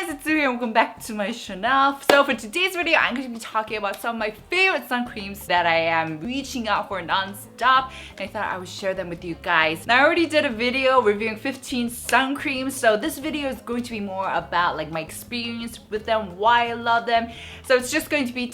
guys, it's Airy and welcome back to my channel. So for today's video, I'm going to be talking about some of my favorite sun creams that I am reaching out for non-stop, and I thought I would share them with you guys. Now I already did a video reviewing 15 sun creams, so this video is going to be more about like my experience with them, why I love them. So it's just going to be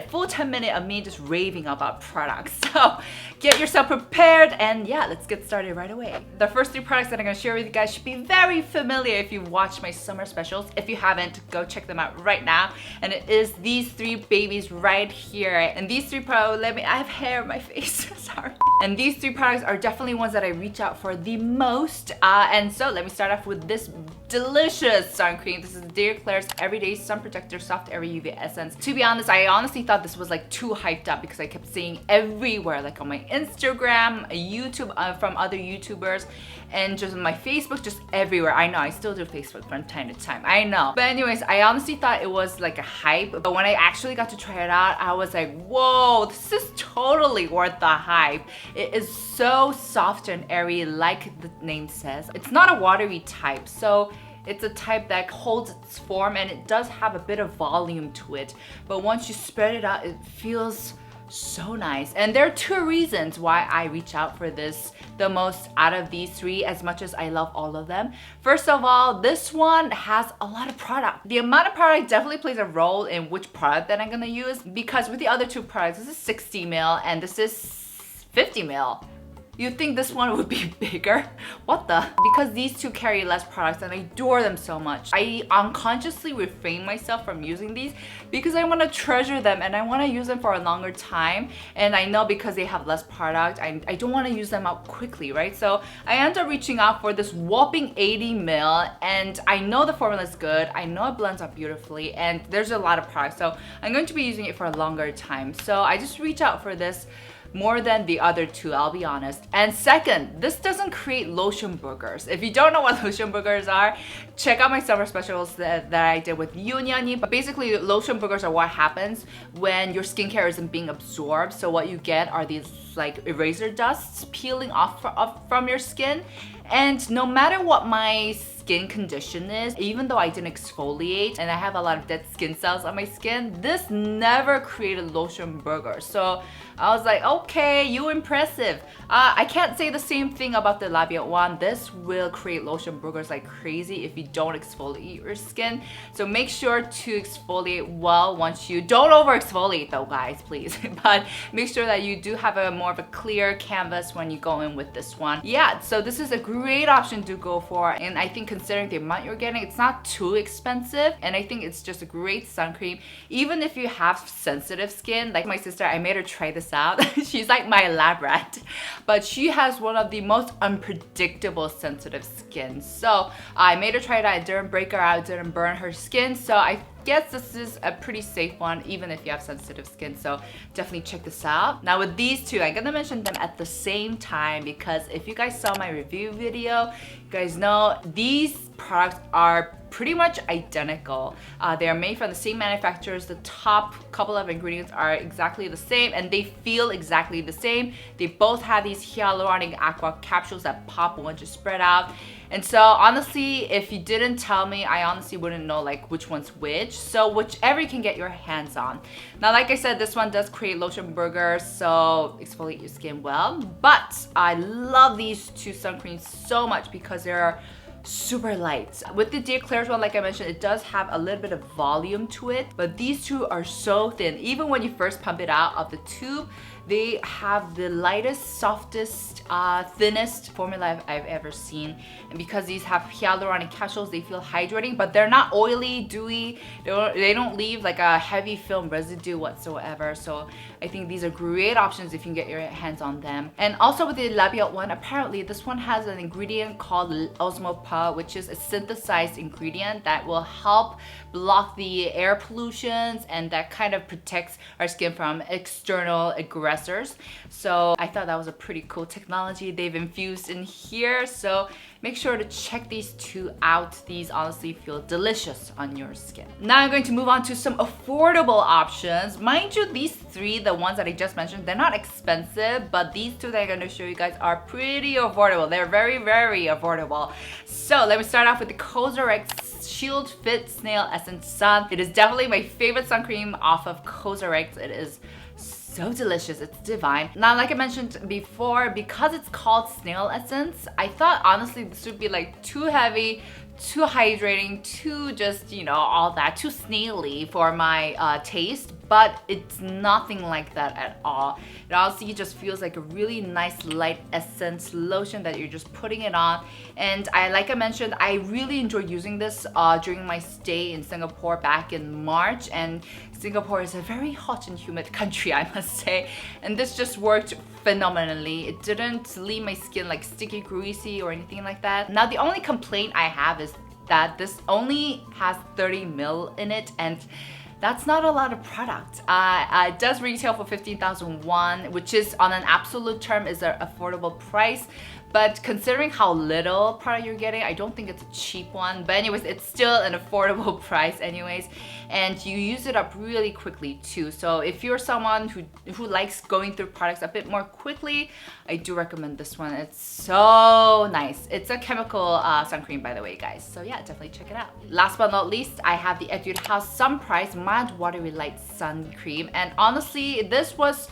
full 10 minute of me just raving about products. So get yourself prepared and yeah, let's get started right away. The first three products that I'm going to share with you guys should be very familiar if you've watched my summer specials. If you haven't, go check them out right now. And it is these three babies right here. And these three products, I have hair on my face, sorry. And these three products are definitely ones that I reach out for the most. And so let me start off with this delicious sun cream. This is the Klairs Everyday Sun Protector Soft Airy UV Essence. To be honest, I honestly thought this was like too hyped up because I kept seeing everywhere, like on my Instagram, YouTube, from other YouTubers, and just my Facebook, just everywhere. I know, I still do Facebook from time to time, I know. But anyways, I honestly thought it was like a hype, but when I actually got to try it out, I was like, whoa, this is totally worth the hype. It is so soft and airy like the name says. It's not a watery type, so it's a type that holds its form and it does have a bit of volume to it. But once you spread it out, it feels so nice. And there are two reasons why I reach out for this the most out of these three, as much as I love all of them. First of all, this one has a lot of product. The amount of product definitely plays a role in which product that I'm gonna use, because with the other two products, this is 60 ml and this is 50 ml. You'd think this one would be bigger. What the? Because these two carry less products and I adore them so much, I unconsciously refrain myself from using these because I want to treasure them and I want to use them for a longer time. And I know because they have less product, I don't want to use them out quickly, right? So I end up reaching out for this whopping 80 ml, and I know the formula is good. I know it blends up beautifully and there's a lot of product. So I'm going to be using it for a longer time. So I just reach out for this more than the other two, I'll be honest. And second, this doesn't create lotion boogers. If you don't know what lotion boogers are, check out my summer specials that I did with Yoon. But basically, lotion boogers are what happens when your skincare isn't being absorbed. So what you get are these like eraser dusts peeling off from your skin. And no matter what my skin condition is, even though I didn't exfoliate and I have a lot of dead skin cells on my skin, this never created lotion boogers. So I was like, okay, you impressive. I can't say the same thing about the Labiotte one. This will create lotion boogers like crazy if you don't exfoliate your skin. So make sure to exfoliate well once you, don't over exfoliate though guys, please. But make sure that you do have a more of a clear canvas when you go in with this one. Yeah, so this is a great option to go for, and I think considering the amount you're getting, it's not too expensive, and I think it's just a great sun cream. Even if you have sensitive skin, like my sister, I made her try this out. She's like my lab rat, but she has one of the most unpredictable sensitive skin. So I made her try it out. It didn't break her out, it didn't burn her skin. So I guess this is a pretty safe one even if you have sensitive skin, so definitely check this out. Now with these two, I'm gonna mention them at the same time because if you guys saw my review video, you guys know these products are pretty much identical. They are made from the same manufacturers. The top couple of ingredients are exactly the same and they feel exactly the same. They both have these Hyaluronic Aqua capsules that pop once you spread out. And so honestly, if you didn't tell me, I honestly wouldn't know like which one's which. So whichever you can get your hands on. Now, like I said, this one does create lotion boogers, so exfoliate your skin well. But I love these two sun creams so much because they're super light. With the Klairs one, like I mentioned, it does have a little bit of volume to it, but these two are so thin. Even when you first pump it out of the tube, they have the lightest, softest, thinnest formula I've ever seen. And because these have hyaluronic capsules, they feel hydrating, but they're not oily, dewy. They don't leave like a heavy film residue whatsoever. So I think these are great options if you can get your hands on them. And also with the Labiotte one, apparently this one has an ingredient called osmopa, which is a synthesized ingredient that will help block the air pollutions and that kind of protects our skin from external aggressors. So I thought that was a pretty cool technology they've infused in here. So make sure to check these two out. These honestly feel delicious on your skin. Now I'm going to move on to some affordable options. Mind you, these three, the ones that I just mentioned, they're not expensive, but these two that I'm going to show you guys are pretty affordable. They're very, very affordable. So let me start off with the Cosrx Shield Fit Snail Essence Sun. It is definitely my favorite sun cream off of Cosrx. It is so delicious, it's divine. Now, like I mentioned before, because it's called Snail Essence, I thought honestly this would be like too heavy, too hydrating, too just, you know, all that, too snaily for my taste, but it's nothing like that at all. It honestly just feels like a really nice light essence lotion that you're just putting it on. And like I mentioned, I really enjoyed using this during my stay in Singapore back in March, and Singapore is a very hot and humid country, I must say, and this just worked phenomenally. It didn't leave my skin like sticky, greasy or anything like that. Now, the only complaint I have is that this only has 30 ml in it, and that's not a lot of product. It does retail for 15,000 won, which is on an absolute term is an affordable price. But considering how little product you're getting, I don't think it's a cheap one. But anyways, it's still an affordable price anyways. And you use it up really quickly too. So if you're someone who likes going through products a bit more quickly, I do recommend this one. It's so nice. It's a chemical sun cream, by the way, guys. So yeah, definitely check it out. Last but not least, I have the Etude House Sun Price Mild Watery Light Sun Cream. And honestly, this was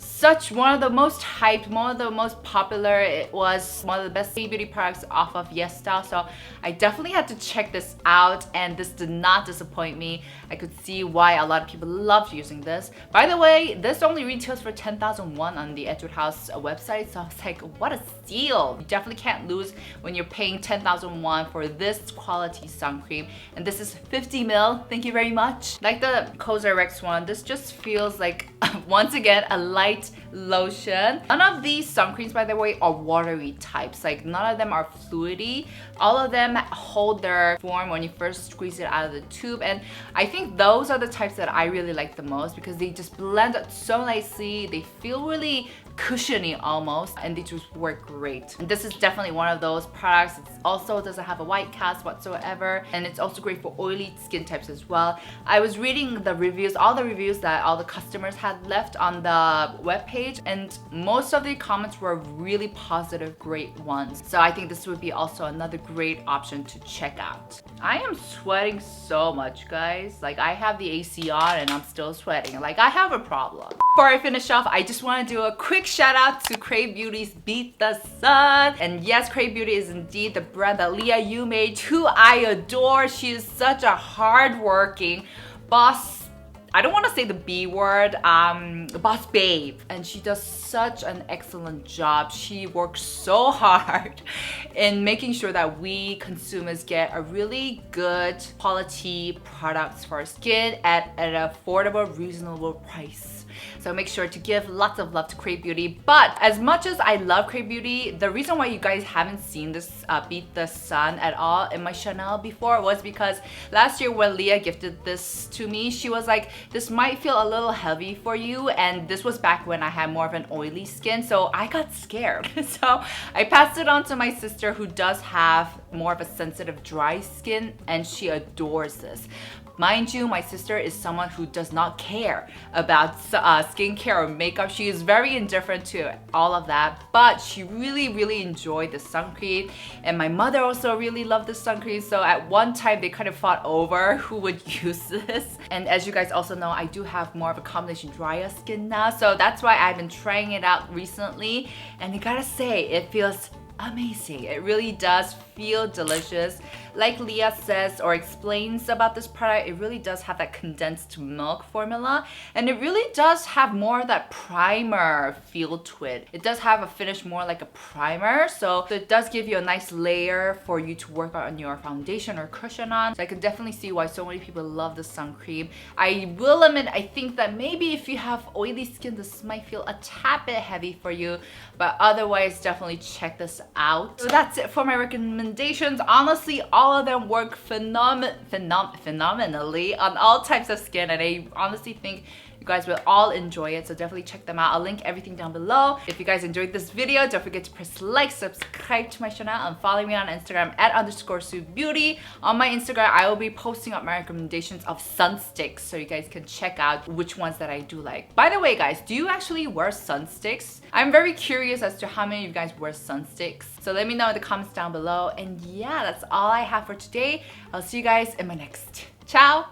such one of the most hyped, one of the most popular. It was one of the best beauty products off of YesStyle, so I definitely had to check this out, and this did not disappoint me. I could see why a lot of people loved using this. By the way, this only retails for 10,000 won on the Etude House website, so I was like, what a steal. You definitely can't lose when you're paying 10,000 won for this quality sun cream, and this is 50 ml. Thank you very much. Like the Cosrx one, this just feels like once again a light lotion. None of these sun creams, by the way, are watery types. Like none of them are fluidy. All of them hold their form when you first squeeze it out of the tube, and I think those are the types that I really like the most because they just blend out so nicely. They feel really cushiony almost, and they just work great. And this is definitely one of those products. It also doesn't have a white cast whatsoever, and it's also great for oily skin types as well. I was reading the reviews, all the reviews that all the customers had left on the webpage, and most of the comments were really positive, great ones. So I think this would be also another great option to check out. I am sweating so much, guys. Like I have the AC on and I'm still sweating. Like I have a problem. Before I finish off, I just want to do a quick shout out to Crave Beauty's Beat the Sun. And yes, Crave Beauty is indeed the brand that Leah Yu made, who I adore. She is such a hardworking boss. I don't want to say the B word, boss babe, and she does such an excellent job. She works so hard in making sure that we consumers get a really good quality products for our skin at an affordable, reasonable price. So make sure to give lots of love to Crave Beauty. But as much as I love Crave Beauty, the reason why you guys haven't seen this Beat the Sun at all in my Chanel before was because last year when Leah gifted this to me, she was like, this might feel a little heavy for you, and this was back when I had more of an oily skin, so I got scared. So I passed it on to my sister, who does have more of a sensitive dry skin, and she adores this. Mind you, my sister is someone who does not care about skincare or makeup. She is very indifferent to all of that, but she really enjoyed the sun cream. And my mother also really loved the sun cream, so at one time they kind of fought over who would use this. And as you guys also know, I do have more of a combination drier skin now, so that's why I've been trying it out recently, and I gotta say, it feels amazing. It really does feel delicious. Like Leah says or explains about this product, it really does have that condensed milk formula, and it really does have more of that primer feel to it. It does have a finish more like a primer, so it does give you a nice layer for you to work on your foundation or cushion on. So I can definitely see why so many people love the sun cream. I will admit, I think that maybe if you have oily skin, this might feel a tad bit heavy for you, but otherwise definitely check this out. So that's it for my recommendations. Honestly, all of them work phenomenally on all types of skin, and I honestly think You guys will all enjoy it, so definitely check them out. I'll link everything down below. If you guys enjoyed this video, don't forget to press like, subscribe to my channel, and follow me on Instagram at _SueBeauty. On my Instagram, I will be posting up my recommendations of sunsticks, so you guys can check out which ones that I do like. By the way, guys, do you actually wear sunsticks? I'm very curious as to how many of you guys wear sunsticks. So let me know in the comments down below. And yeah, that's all I have for today. I'll see you guys in my next. Ciao!